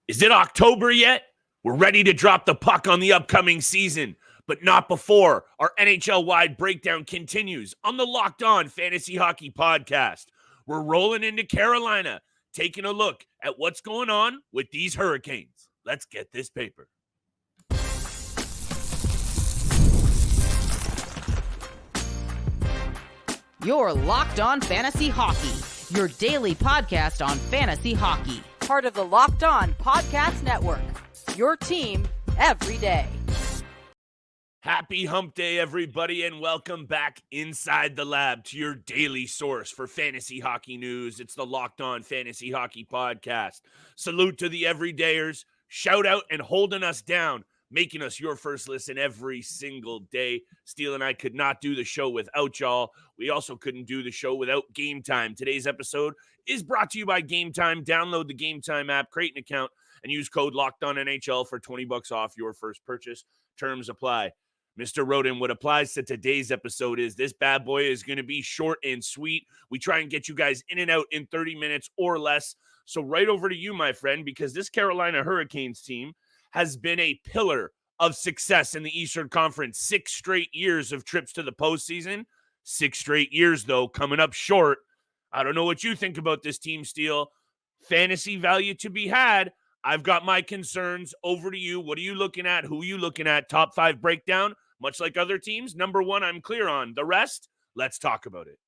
Is it October yet? We're ready to drop the puck on the upcoming season, but not before our NHL-wide breakdown continues on the Locked On Fantasy Hockey Podcast. We're rolling into Carolina, taking a look at what's going on with these Hurricanes. Let's get this paper. You're Locked On Fantasy Hockey, your daily podcast on fantasy hockey. Part of the Locked On Podcast Network, your team every day. Happy hump day, everybody, and welcome back inside the lab to your daily source for fantasy hockey news. It's the Locked On Fantasy Hockey Podcast. Salute to the everydayers. Shout out and holding us down, making us your first listen every single day. Steele and I could not do the show without y'all. We also couldn't do the show without Game Time. Today's episode is brought to you by Game Time. Download the Game Time app, create an account, and use code LOCKEDONNHL for $20 off your first purchase. Terms apply. Mr. Roden, what applies to today's episode is this bad boy is going to be short and sweet. We try and get you guys in and out in 30 minutes or less. So right over to you, my friend, because this Carolina Hurricanes team has been a pillar of success in the Eastern Conference. 6 straight years of trips to the postseason. 6 straight years, though, coming up short. I don't know what you think about this team, Steele. Fantasy value to be had. I've got my concerns. Over to you. What are you looking at? Who are you looking at? Top 5 breakdown. Much like other teams, number 1, I'm clear on. The rest, let's talk about it.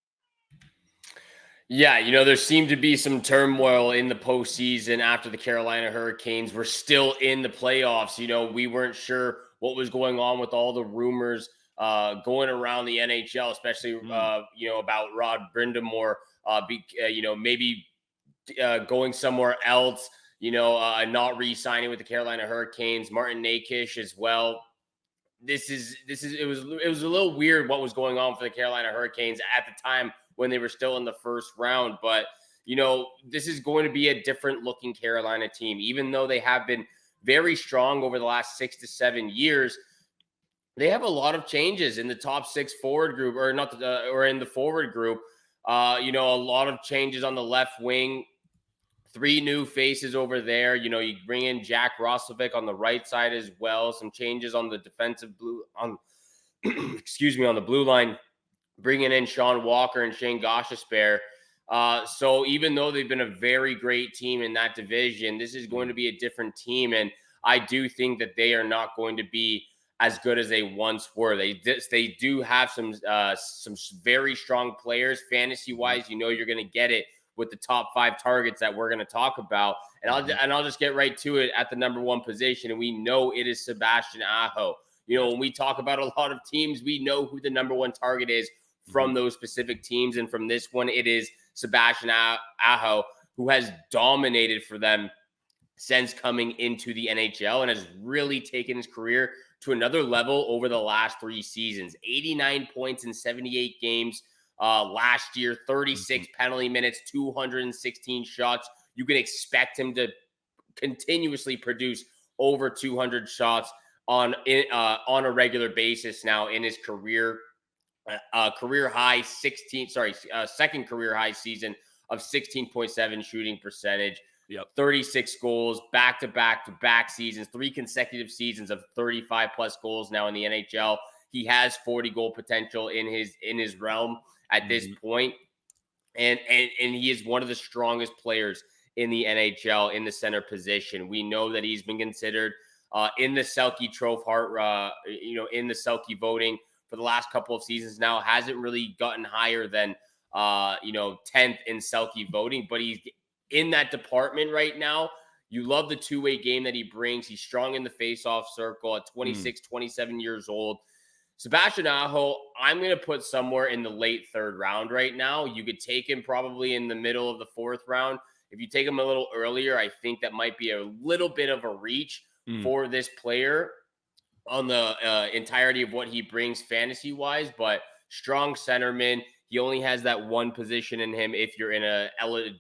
Yeah, there seemed to be some turmoil in the postseason after the Carolina Hurricanes were still in the playoffs. We weren't sure what was going on with all the rumors going around the NHL, especially, about Rod Brind'Amour, maybe going somewhere else, not re-signing with the Carolina Hurricanes, Martin Necas as well. It was a little weird what was going on for the Carolina Hurricanes at the time when they were still in the first round. But, this is going to be a different looking Carolina team, even though they have been very strong over the last 6 to 7 years. They have a lot of changes in the top 6 forward group, or in the forward group. A lot of changes on the left wing. 3 new faces over there. You bring in Jack Roslovic on the right side as well. Some changes on the defensive on the blue line, bringing in Sean Walker and Shayne Gostisbehere. So even though they've been a very great team in that division, this is going to be a different team. And I do think that they are not going to be as good as they once were. They do have some very strong players. Fantasy-wise, you're going to get it with the top 5 targets that we're going to talk about. And I'll just get right to it at the number 1 position. And we know it is Sebastian Aho. When we talk about a lot of teams, we know who the number 1 target is from those specific teams. And from this one, it is Sebastian Aho, who has dominated for them since coming into the NHL and has really taken his career to another level over the last 3 seasons. 89 points in 78 games. Last year, 36 penalty minutes, 216 shots. You can expect him to continuously produce over 200 shots on a regular basis now in his career. Second career high season of 16.7 shooting percentage. Yep. 36 goals, back-to-back seasons, 3 consecutive seasons of 35 plus goals now in the NHL. He has 40 goal potential in his realm at this point. And he is one of the strongest players in the NHL in the center position. We know that he's been considered in the Selke Trophy, in the Selke voting for the last couple of seasons now. Hasn't really gotten higher than 10th in Selke voting, but he's in that department right now. You love the two-way game that he brings. He's strong in the face-off circle at 26, 27 years old. Sebastian Aho, I'm going to put somewhere in the late 3rd round right now. You could take him probably in the middle of the 4th round. If you take him a little earlier, I think that might be a little bit of a reach for this player on the entirety of what he brings fantasy-wise, but strong centerman. He only has that one position in him if you're in a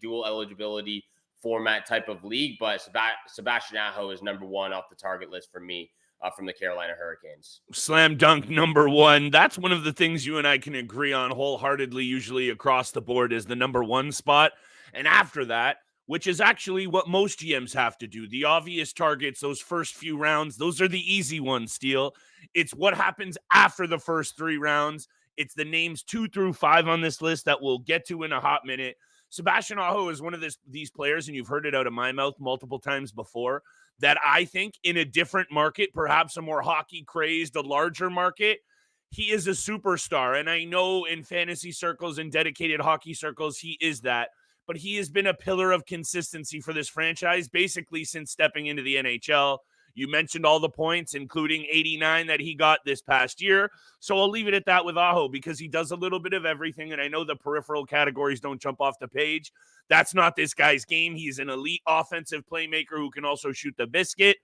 dual eligibility format type of league, but Sebastian Aho is number 1 off the target list for me. From the Carolina Hurricanes. Slam dunk number 1. That's one of the things you and I can agree on wholeheartedly, usually across the board, is the number 1 spot. And after that, which is actually what most GMs have to do. The obvious targets, those first few rounds, those are the easy ones, Steele. It's what happens after the first 3 rounds. It's the names 2 through 5 on this list that we'll get to in a hot minute. Sebastian Aho is one of these players, and you've heard it out of my mouth multiple times before, that I think in a different market, perhaps a more hockey-crazed, a larger market, he is a superstar. And I know in fantasy circles and dedicated hockey circles, he is that. But he has been a pillar of consistency for this franchise basically since stepping into the NHL. You mentioned all the points, including 89 that he got this past year. So I'll leave it at that with Aho because he does a little bit of everything. And I know the peripheral categories don't jump off the page. That's not this guy's game. He's an elite offensive playmaker who can also shoot the biscuit.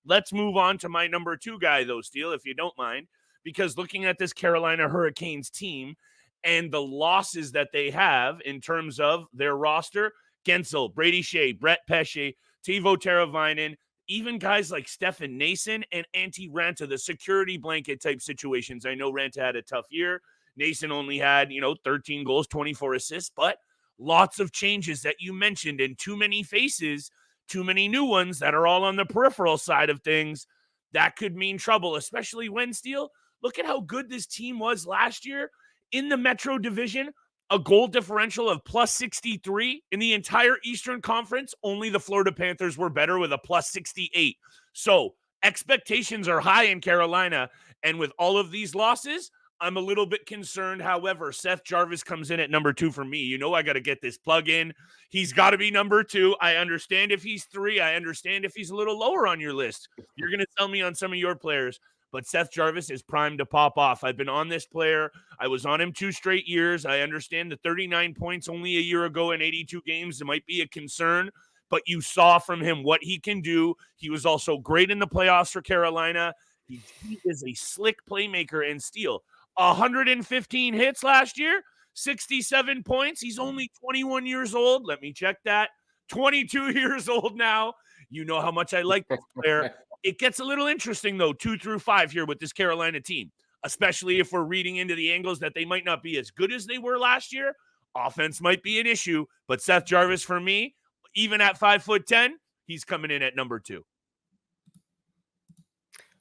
Let's move on to my number 2 guy, though, Steele, if you don't mind, because looking at this Carolina Hurricanes team and the losses that they have in terms of their roster, Guentzel, Brady Skjei, Brett Pesce, Teuvo Teravainen, even guys like Stefan Nason and Antti Ranta, the security blanket type situations. I know Ranta had a tough year. Nason only had, 13 goals, 24 assists, but lots of changes that you mentioned and too many faces, too many new ones that are all on the peripheral side of things. That could mean trouble, especially when, Steele, look at how good this team was last year in the Metro Division, a goal differential of plus 63 in the entire Eastern Conference. Only the Florida Panthers were better with a plus 68. So expectations are high in Carolina. And with all of these losses, I'm a little bit concerned. However, Seth Jarvis comes in at number 2 for me. I got to get this plug in. He's got to be number 2. I understand if he's 3. I understand if he's a little lower on your list. You're going to tell me on some of your players. But Seth Jarvis is primed to pop off. I've been on this player. I was on him 2 straight years. I understand the 39 points only a year ago in 82 games. It might be a concern, but you saw from him what he can do. He was also great in the playoffs for Carolina. He is a slick playmaker and steal. 115 hits last year, 67 points. He's only 21 years old. Let me check that. 22 years old now. You know how much I like this player. It gets a little interesting, though, 2 through 5 here with this Carolina team, especially if we're reading into the angles that they might not be as good as they were last year. Offense might be an issue, but Seth Jarvis, for me, even at 5'10", he's coming in at number 2.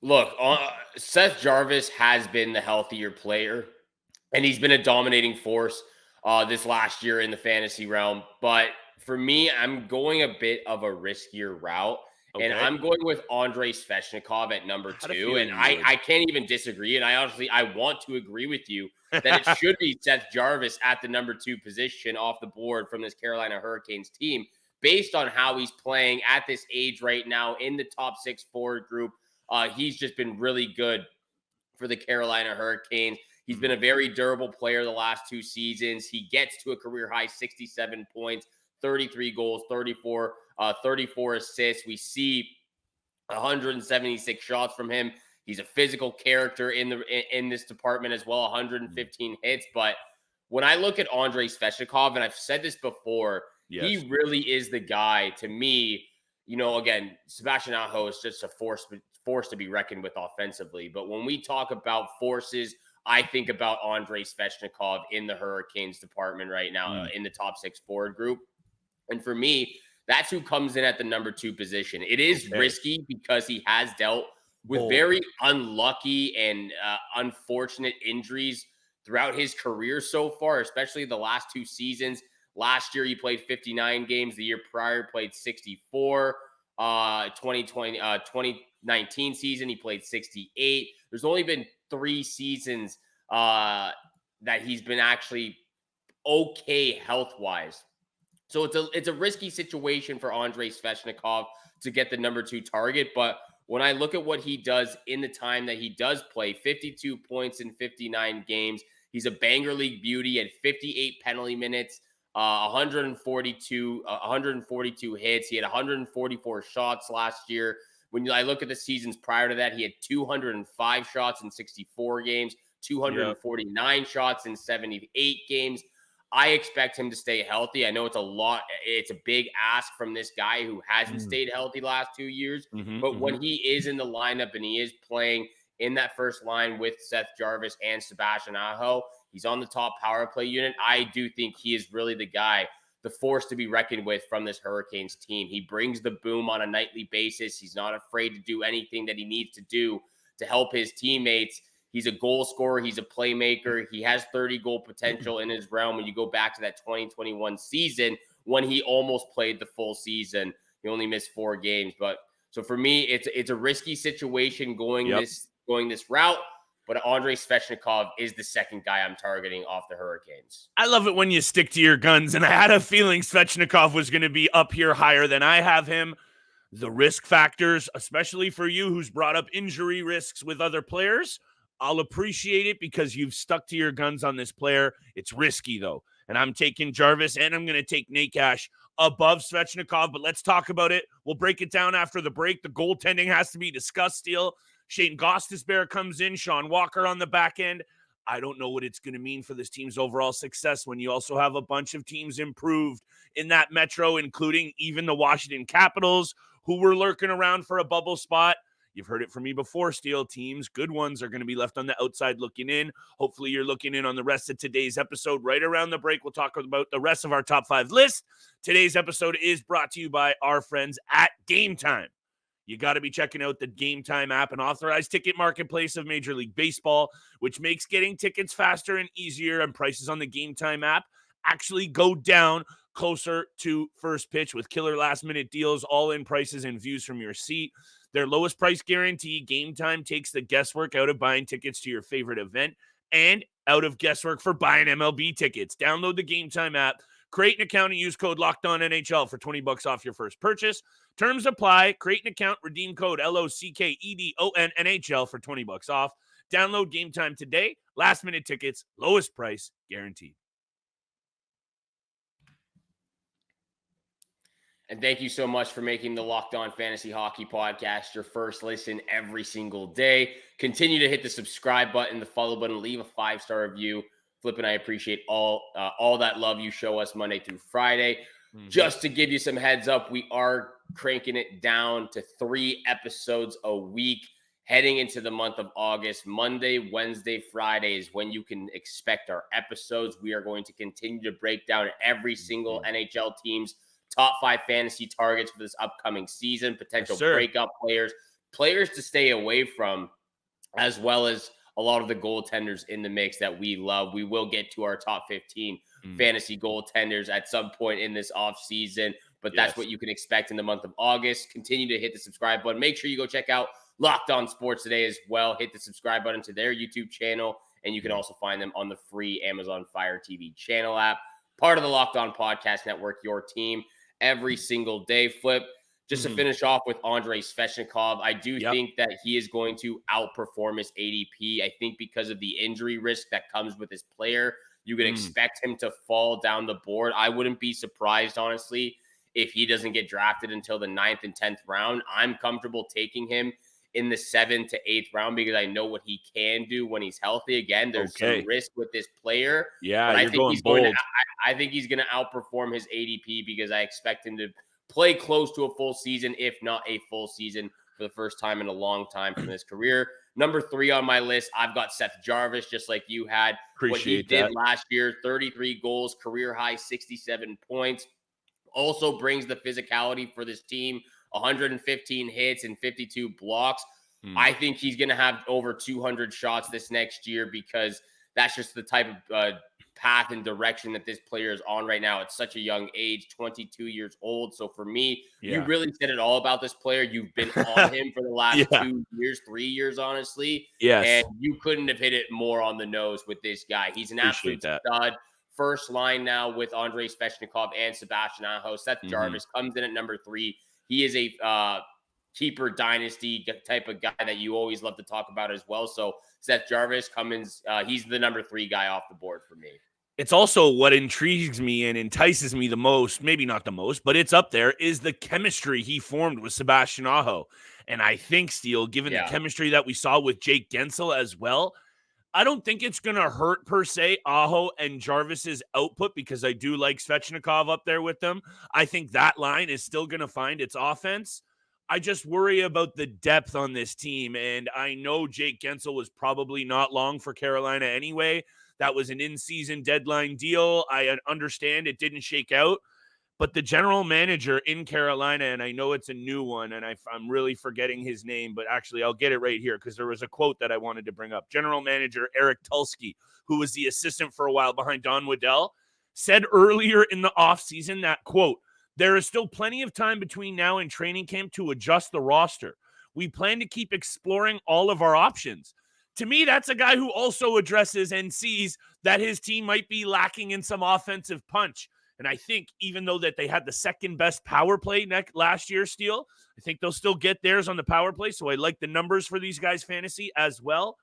Look, Seth Jarvis has been the healthier player, and he's been a dominating force this last year in the fantasy realm. But for me, I'm going a bit of a riskier route. Okay. And I'm going with Andrei Svechnikov at number 2. And I can't even disagree. And I want to agree with you that it should be Seth Jarvis at the number 2 position off the board from this Carolina Hurricanes team, based on how he's playing at this age right now in the top 6 forward group. He's just been really good for the Carolina Hurricanes. He's been a very durable player the last 2 seasons. He gets to a career high 67 points, 33 goals, 34 assists. We see 176 shots from him. He's a physical character in this department as well, 115 hits. But when I look at Andrei Svechnikov, and I've said this before, he really is the guy to me. Again, Sebastian Aho is just a force to be reckoned with offensively. But when we talk about forces, I think about Andrei Svechnikov in the Hurricanes department right now, in the top 6 forward group. And for me, that's who comes in at the number 2 position. It is risky because he has dealt with very unlucky and unfortunate injuries throughout his career so far, especially the last 2 seasons. Last year, he played 59 games. The year prior, played 64. 2019 season, he played 68. There's only been 3 seasons that he's been actually okay health-wise. So it's a risky situation for Andrei Svechnikov to get the number 2 target. But when I look at what he does in the time that he does play, 52 points in 59 games, he's a Banger League beauty at 58 penalty minutes, 142 hits. He had 144 shots last year. When I look at the seasons prior to that, he had 205 shots in 64 games, 249 shots in 78 games. I expect him to stay healthy. I know it's a big ask from this guy who hasn't stayed healthy last 2 years. But when he is in the lineup and he is playing in that first line with Seth Jarvis and Sebastian Aho, he's on the top power play unit. I do think he is really the guy. the force to be reckoned with from this Hurricanes team. He brings the boom on a nightly basis. He's not afraid to do anything that he needs to do to help his teammates. He's a goal scorer. He's a playmaker. He has 30 goal potential in his realm. When you go back to that 2021 season when he almost played the full season, he only missed 4 games. But so for me, it's a risky situation going this route. But Andrei Svechnikov is the second guy I'm targeting off the Hurricanes. I love it when you stick to your guns, and I had a feeling Svechnikov was going to be up here higher than I have him. The risk factors, especially for you who's brought up injury risks with other players, I'll appreciate it because you've stuck to your guns on this player. It's risky, though. And I'm taking Jarvis, and I'm going to take Nate Cash above Svechnikov, but let's talk about it. We'll break it down after the break. The goaltending has to be discussed still. Shayne Gostisbehere comes in, Sean Walker on the back end. I don't know what it's going to mean for this team's overall success when you also have a bunch of teams improved in that metro, including even the Washington Capitals, who were lurking around for a bubble spot. You've heard it from me before, Steele. Teams, good ones, are going to be left on the outside looking in. Hopefully you're looking in on the rest of today's episode. Right around the break, we'll talk about the rest of our top 5 list. Today's episode is brought to you by our friends at Game Time. You got to be checking out the Game Time app, an authorized ticket marketplace of Major League Baseball, which makes getting tickets faster and easier, and prices on the Game Time app actually go down closer to first pitch with killer last-minute deals, all-in prices, and views from your seat. Their lowest price guarantee, Game Time takes the guesswork out of buying tickets to your favorite event and out of guesswork for buying MLB tickets. Download the Game Time app, create an account, and use code LOCKEDONNHL for $20 off your first purchase. Terms apply. Create an account, redeem code LOCKEDONNHL for $20 off. Download Game Time today. Last minute tickets, lowest price guaranteed. And thank you so much for making the Locked On Fantasy Hockey Podcast your first listen every single day. Continue to hit the subscribe button, the follow button, leave a 5-star review. Flip and I appreciate all that love you show us Monday through Friday. Mm-hmm. Just to give you some heads up, we are cranking it down to 3 episodes a week heading into the month of August. Monday, Wednesday, Friday is when you can expect our episodes. We are going to continue to break down every single NHL team's top 5 fantasy targets for this upcoming season, potential breakup players to stay away from, as well as a lot of the goaltenders in the mix that we love. We will get to our top 15 fantasy goaltenders at some point in this offseason, but that's what you can expect in the month of August. Continue to hit the subscribe button. Make sure you go check out Locked On Sports Today as well. Hit the subscribe button to their YouTube channel, and you can also find them on the free Amazon Fire TV channel app. Part of the Locked On Podcast Network, your team every single day. Flip, just to finish off with Andrei Svechnikov, I do think that he is going to outperform his ADP. I think because of the injury risk that comes with his player, you could expect him to fall down the board. I wouldn't be surprised, honestly, if he doesn't get drafted until the 9th and 10th round. I'm comfortable taking him in the 7th to 8th round because I know what he can do when he's healthy. Again, there's some risk with this player. Yeah, but you're going bold. I think he's going to outperform his ADP because I expect him to play close to a full season, if not a full season, for the first time in a long time from his career. Number 3 on my list, I've got Seth Jarvis, just like you had. What he did last year, 33 goals, career high 67 points. Also brings the physicality for this team, 115 hits and 52 blocks. I think he's going to have over 200 shots this next year because that's just the type of path and direction that this player is on right now at such a young age, 22 years old. So for me, you really said it all about this player. You've been on him for the last 2 years, 3 years, honestly. Yes. And you couldn't have hit it more on the nose with this guy. He's an absolute stud. First line now with Andrei Svechnikov and Sebastian Aho. Seth Jarvis comes in at number 3. He is a keeper dynasty type of guy that you always love to talk about as well. So Seth Jarvis he's the number 3 guy off the board for me. It's also what intrigues me and entices me the most, maybe not the most, but it's up there, is the chemistry he formed with Sebastian Aho. And I think, Steele, given the chemistry that we saw with Jake Guentzel as well, I don't think it's going to hurt, per se, Aho and Jarvis's output because I do like Svechnikov up there with them. I think that line is still going to find its offense. I just worry about the depth on this team, and I know Jake Guentzel was probably not long for Carolina anyway. That was an in-season deadline deal. I understand it didn't shake out. but the general manager in Carolina, and I know it's a new one, and I'm really forgetting his name, but actually I'll get it right here because there was a quote that I wanted to bring up. General manager Eric Tulsky, who was the assistant for a while behind Don Waddell, said earlier in the offseason that, quote, there is still plenty of time between now and training camp to adjust the roster. We plan to keep exploring all of our options. To me, that's a guy who also addresses and sees that his team might be lacking in some offensive punch. And I think even though that they had the second best power play last year, Steele, I think they'll still get theirs on the power play. So I like the numbers for these guys' fantasy as well.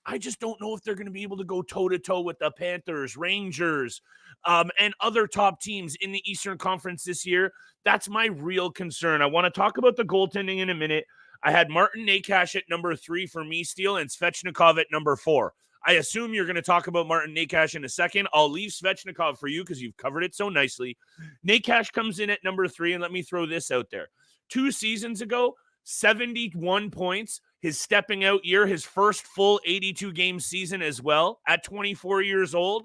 I just don't know if they're going to be able to go toe-to-toe with the Panthers, Rangers, and other top teams in the Eastern Conference this year. That's my real concern. I want to talk about the goaltending in a minute. I had Martin Necas at number 3 for me, Steele, and Svechnikov at number 4. I assume you're going to talk about Martin Necas in a second. I'll leave Svechnikov for you because you've covered it so nicely. Necas comes in at number 3, and let me throw this out there. 2 seasons ago, 71 points, his stepping out year, his first full 82-game season as well. At 24 years old,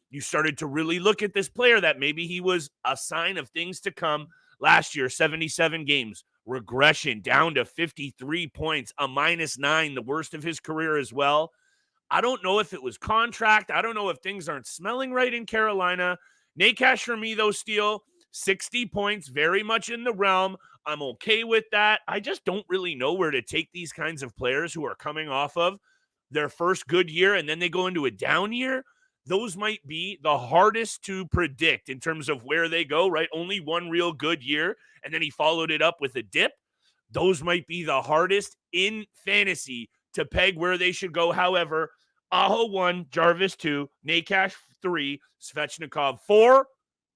you started to really look at this player that maybe he was a sign of things to come. Last year, 77 games, regression down to 53 points, a -9, the worst of his career as well. I don't know if it was contract. I don't know if things aren't smelling right in Carolina. Necas for me, though, Steele, 60 points, very much in the realm. I'm okay with that. I just don't really know where to take these kinds of players who are coming off of their first good year and then they go into a down year. Those might be the hardest to predict in terms of where they go, right? Only one real good year, and then he followed it up with a dip. Those might be the hardest in fantasy to peg where they should go. However, Aho 1, Jarvis 2, Necas 3, Svechnikov 4.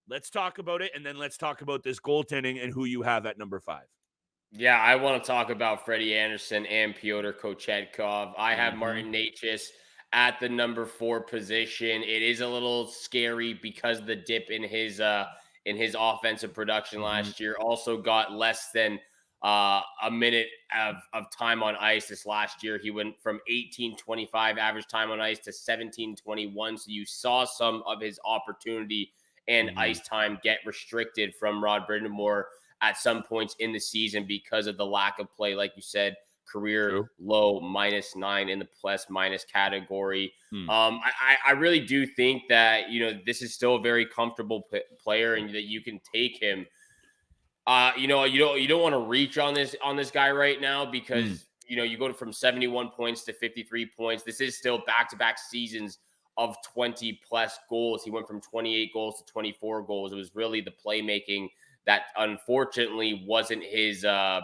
Let's talk about it, and then let's talk about this goaltending and who you have at number 5. Yeah, I want to talk about Freddy Andersen and Pyotr Kochetkov. I have Martin Necas at the number 4 position. It is a little scary because of the dip in his offensive production last year. Also got less than a minute of time on ice this last year. He went from 18:25 average time on ice to 17:21. So you saw some of his opportunity and ice time get restricted from Rod Brind'Amour at some points in the season because of the lack of play. Like you said, career low -9 in the plus minus category. I really do think that, this is still a very comfortable player and that you can take him. You don't want to reach on this guy right now because, you go from 71 points to 53 points. This is still back-to-back seasons of 20 plus goals. He went from 28 goals to 24 goals. It was really the playmaking that unfortunately wasn't his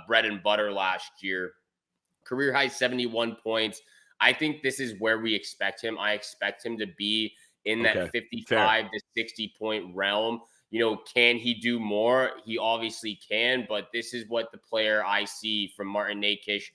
bread and butter last year. Career high 71 points. I think this is where we expect him. I expect him to be in that 55 to 60 point realm. Can he do more? He obviously can, but this is what the player I see from Martin Necas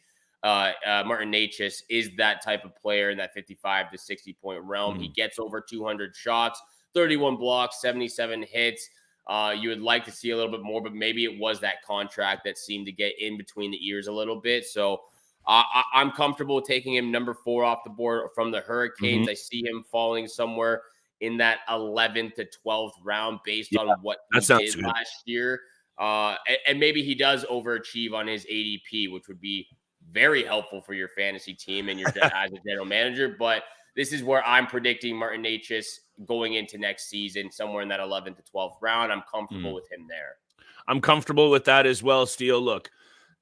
is that type of player in that 55 to 60 point realm. He gets over 200 shots, 31 blocks, 77 hits. You would like to see a little bit more, but maybe it was that contract that seemed to get in between the ears a little bit. So I'm comfortable taking him number 4 off the board from the Hurricanes. I see him falling somewhere in that 11th to 12th round based on what he did last year. And maybe he does overachieve on his ADP, which would be very helpful for your fantasy team and your as a general manager. But this is where I'm predicting Martin Necas going into next season, somewhere in that 11th to 12th round. I'm comfortable with him there. I'm comfortable with that as well, Steele. Look,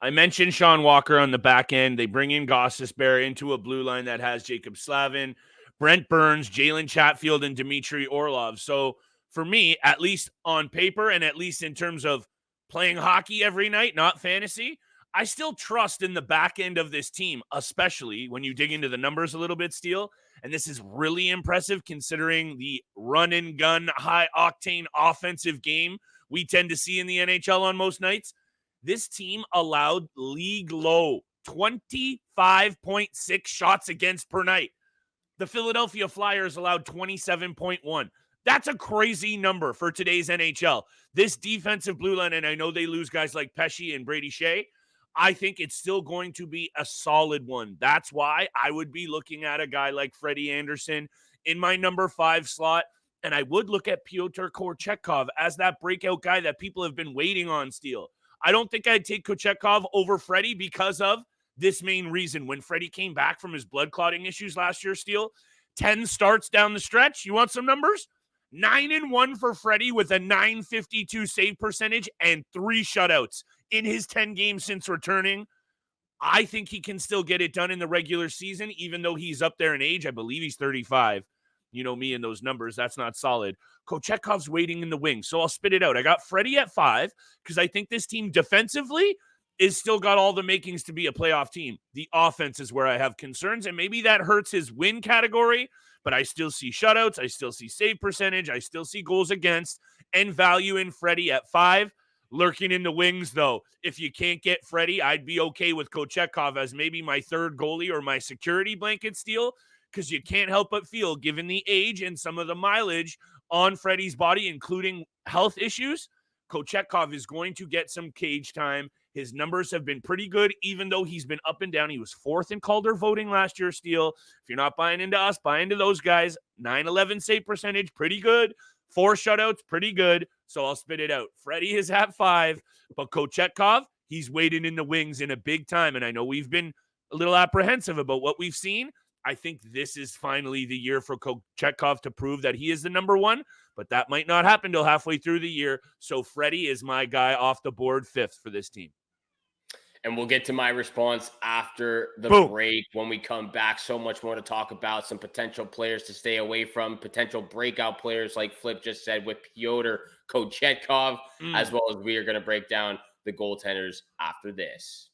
I mentioned Sean Walker on the back end. They bring in Gostisbehere into a blue line that has Jacob Slavin, Brent Burns, Jalen Chatfield, and Dmitry Orlov. So for me, at least on paper and at least in terms of playing hockey every night, not fantasy, I still trust in the back end of this team, especially when you dig into the numbers a little bit, Steele. And this is really impressive considering the run and gun, high octane offensive game we tend to see in the NHL on most nights. This team allowed league low 25.6 shots against per night. The Philadelphia Flyers allowed 27.1. That's a crazy number for today's NHL. This defensive blue line, and I know they lose guys like Pesce and Brady Skjei, I think it's still going to be a solid one. That's why I would be looking at a guy like Freddy Andersen in my number 5 slot. And I would look at Pyotr Kochetkov as that breakout guy that people have been waiting on, Steele. I don't think I'd take Kochetkov over Freddy because of this main reason. When Freddy came back from his blood clotting issues last year, Steele, 10 starts down the stretch. You want some numbers? 9-1 for Freddy with a .952 save percentage and 3 shutouts in his 10 games since returning. I think he can still get it done in the regular season, even though he's up there in age. I believe he's 35. You know me and those numbers. That's not solid. Kochetkov's waiting in the wings, so I'll spit it out. I got Freddy at 5 because I think this team defensively is still got all the makings to be a playoff team. The offense is where I have concerns, and maybe that hurts his win category, but I still see shutouts. I still see save percentage. I still see goals against and value in Freddy at 5. Lurking in the wings, though, if you can't get Freddy, I'd be okay with Kochetkov as maybe my third goalie or my security blanket, Steele, because you can't help but feel, given the age and some of the mileage on Freddy's body, including health issues, Kochetkov is going to get some cage time. His numbers have been pretty good, even though he's been up and down. He was 4th in Calder voting last year, Steele. If you're not buying into us, buy into those guys. 9-11 save percentage, pretty good. 4 shutouts, pretty good. So I'll spit it out. Freddy is at 5, but Kochetkov, he's waiting in the wings in a big time. And I know we've been a little apprehensive about what we've seen. I think this is finally the year for Kochetkov to prove that he is the number 1, but that might not happen till halfway through the year. So Freddy is my guy off the board 5th for this team. And we'll get to my response after the break when we come back. So much more to talk about, some potential players to stay away from, potential breakout players like Flip just said with Pyotr Kochetkov, as well as we are going to break down the goaltenders after this.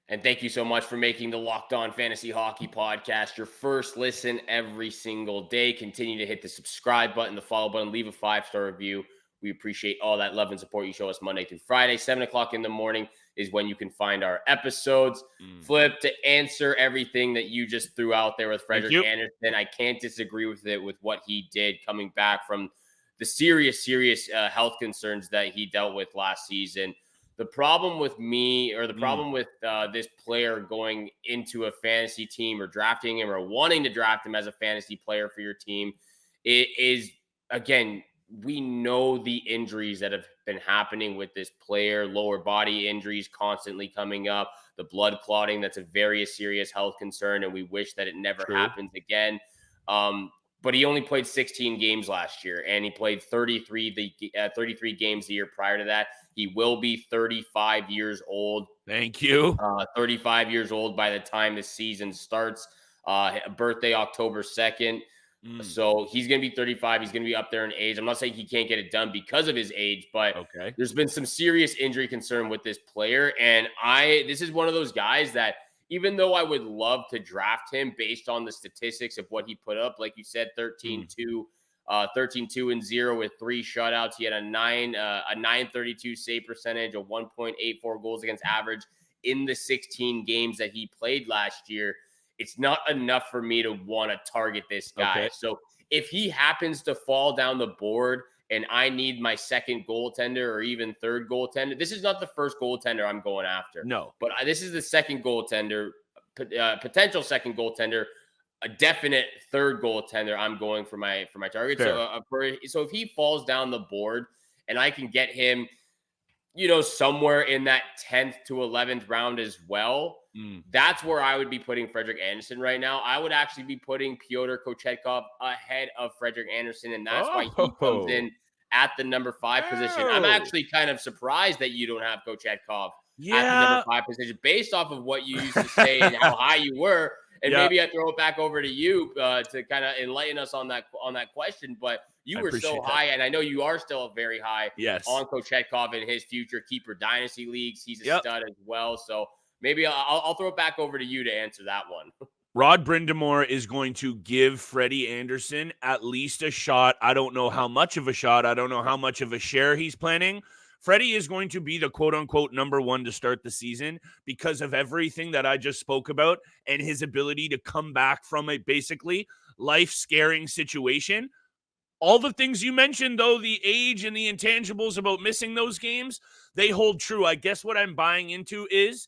And thank you so much for making the Locked On Fantasy Hockey Podcast your first listen every single day. Continue to hit the subscribe button, the follow button, leave a 5-star review. We appreciate all that love and support you show us Monday through Friday. 7 o'clock in the morning is when you can find our episodes. Flip, to answer everything that you just threw out there with Freddy Andersen, I can't disagree with it, with what he did coming back from the serious health concerns that he dealt with last season. The problem with me, or the problem with this player going into a fantasy team or drafting him or wanting to draft him as a fantasy player for your team, it is, again, we know the injuries that have been happening with this player, lower body injuries constantly coming up, the blood clotting, that's a very serious health concern, and we wish that it never happens again. But he only played 16 games last year, and he played 33 games the year prior to that. He will be 35 years old. Thank you. 35 years old by the time the season starts. Birthday October 2nd. So he's going to be 35. He's going to be up there in age. I'm not saying he can't get it done because of his age, but there's been some serious injury concern with this player. And this is one of those guys that, even though I would love to draft him based on the statistics of what he put up, like you said, 13-2 and 0 with 3 shutouts. He had a 932 save percentage, a 1.84 goals against average in the 16 games that he played last year. It's not enough for me to want to target this guy. So if he happens to fall down the board and I need my second goaltender or even third goaltender, this is not the first goaltender I'm going after. No. But this is the second goaltender, potential second goaltender, a definite third goaltender I'm going for my target. So if he falls down the board and I can get him, somewhere in that 10th to 11th round as well, that's where I would be putting Frederik Andersen right now. I would actually be putting Pyotr Kochetkov ahead of Frederik Andersen, and that's why he comes in at the number 5 position. I'm actually kind of surprised that you don't have Kochetkov at the number 5 position, based off of what you used to say and how high you were. And maybe I throw it back over to you to kind of enlighten us on that question. But you were so high, and I know you are still very high on Kochetkov in his future keeper dynasty leagues. He's a stud as well. So maybe I'll throw it back over to you to answer that one. Rod Brindamore is going to give Freddy Andersen at least a shot. I don't know how much of a shot. I don't know how much of a share he's planning. Freddie is going to be the quote-unquote number 1 to start the season because of everything that I just spoke about and his ability to come back from a basically life-scaring situation. All the things you mentioned, though, the age and the intangibles about missing those games, they hold true. I guess what I'm buying into is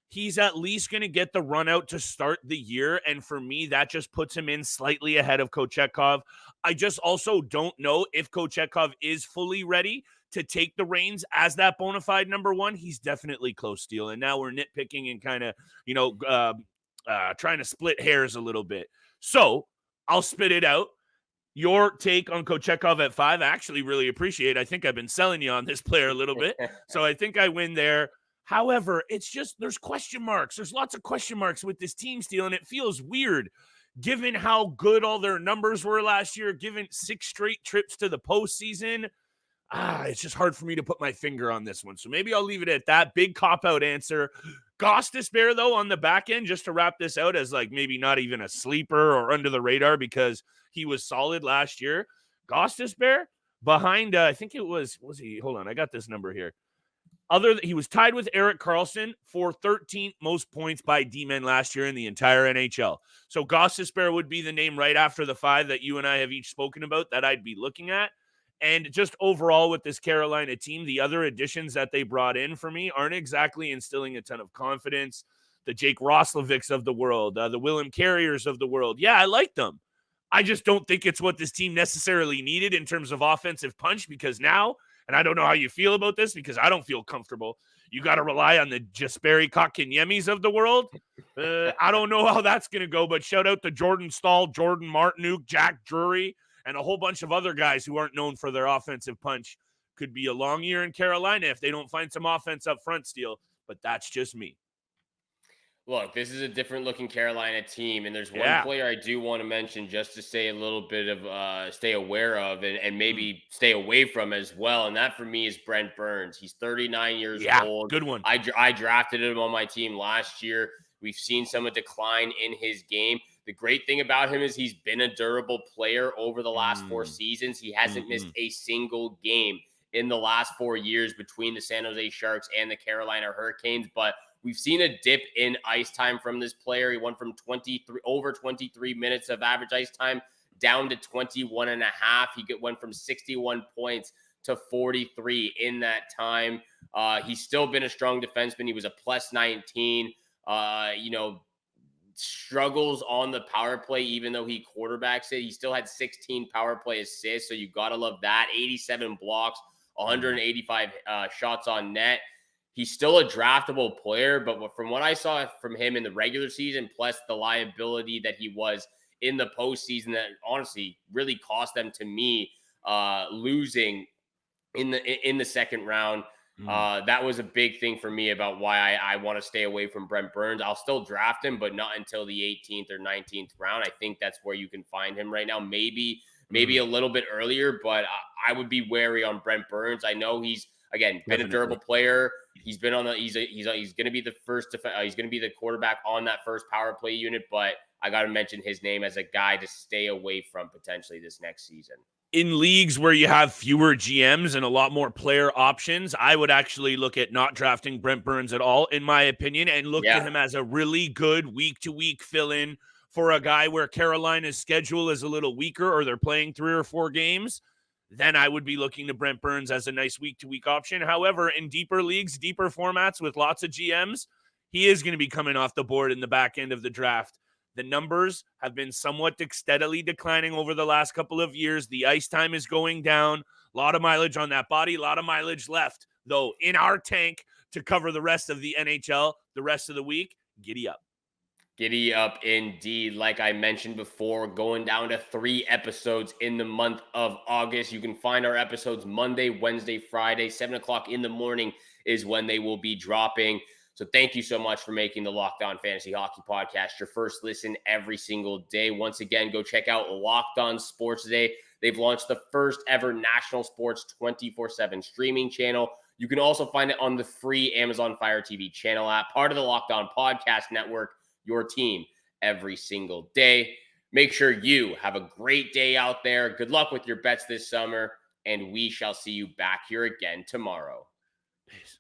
he's at least going to get the run out to start the year. And for me, that just puts him in slightly ahead of Kochetkov. I just also don't know if Kochetkov is fully ready to take the reins as that bona fide number one. He's definitely close, Steele. And now we're nitpicking and kind of, trying to split hairs a little bit. So I'll spit it out. Your take on Kochetkov at 5, I actually really appreciate. I think I've been selling you on this player a little bit. So I think I win there. However, it's just there's question marks. There's lots of question marks with this team, Steele, and it feels weird given how good all their numbers were last year, given 6 straight trips to the postseason. It's just hard for me to put my finger on this one. So maybe I'll leave it at that. Big cop-out answer. Gostisbehere, though, on the back end, just to wrap this out as like maybe not even a sleeper or under the radar because he was solid last year. Gostisbehere behind, I think it was he? Hold on, I got this number here. He was tied with Erik Karlsson for 13th most points by D-men last year in the entire NHL. So Gostisbehere would be the name right after the 5 that you and I have each spoken about that I'd be looking at. And just overall with this Carolina team, the other additions that they brought in for me aren't exactly instilling a ton of confidence. The Jake Roslovics of the world, the Willem Carriers of the world. Yeah, I like them. I just don't think it's what this team necessarily needed in terms of offensive punch because now, and I don't know how you feel about this because I don't feel comfortable, you got to rely on the Jesperi Kokieniemis of the world. I don't know how that's going to go, but shout out to Jordan Staal, Jordan Martinook, Jack Drury, and a whole bunch of other guys who aren't known for their offensive punch. Could be a long year in Carolina if they don't find some offense up front, Steele, but that's just me. Look, this is a different looking Carolina team, and there's one player I do want to mention just to say a little bit of stay aware of and maybe stay away from as well. And that for me is Brent Burns. He's 39 years old. Good one. I drafted him on my team last year. We've seen some decline in his game. The great thing about him is he's been a durable player over the last 4 seasons. He hasn't missed a single game in the last 4 years between the San Jose Sharks and the Carolina Hurricanes. But we've seen a dip in ice time from this player. He went from over 23 minutes of average ice time down to 21 and a half. He went from 61 points to 43 in that time. He's still been a strong defenseman. He was a plus 19. Struggles on the power play, even though he quarterbacks it. He still had 16 power play assists, so you got to love that. 87 blocks, 185 shots on net. He's still a draftable player, but from what I saw from him in the regular season, plus the liability that he was in the postseason, that honestly really cost them to me losing in the second round. That was a big thing for me about why I want to stay away from Brent Burns. I'll still draft him, but not until the 18th or 19th round. I think that's where you can find him right now. Maybe a little bit earlier, but I would be wary on Brent Burns. I know he's been a durable player. He's been on the he's going to be the first he's going to be the quarterback on that first power play unit, but I got to mention his name as a guy to stay away from potentially this next season. In leagues where you have fewer GMs and a lot more player options, I would actually look at not drafting Brent Burns at all, in my opinion, and look to him as a really good week-to-week fill-in for a guy where Carolina's schedule is a little weaker or they're playing 3 or 4 games. Then I would be looking to Brent Burns as a nice week-to-week option. However, in deeper leagues, deeper formats with lots of GMs, he is going to be coming off the board in the back end of the draft. The numbers have been somewhat steadily declining over the last couple of years. The ice time is going down. A lot of mileage on that body, a lot of mileage left, though, in our tank to cover the rest of the NHL the rest of the week. Giddy up. Giddy up indeed. Like I mentioned before, going down to 3 episodes in the month of August. You can find our episodes Monday, Wednesday, Friday, 7 o'clock in the morning is when they will be dropping. So thank you so much for making the Locked On Fantasy Hockey Podcast your first listen every single day. Once again, go check out Locked On Sports Today. They've launched the first ever national sports 24/7 streaming channel. You can also find it on the free Amazon Fire TV channel app, part of the Locked On Podcast Network, your team every single day. Make sure you have a great day out there. Good luck with your bets this summer, and we shall see you back here again tomorrow. Peace.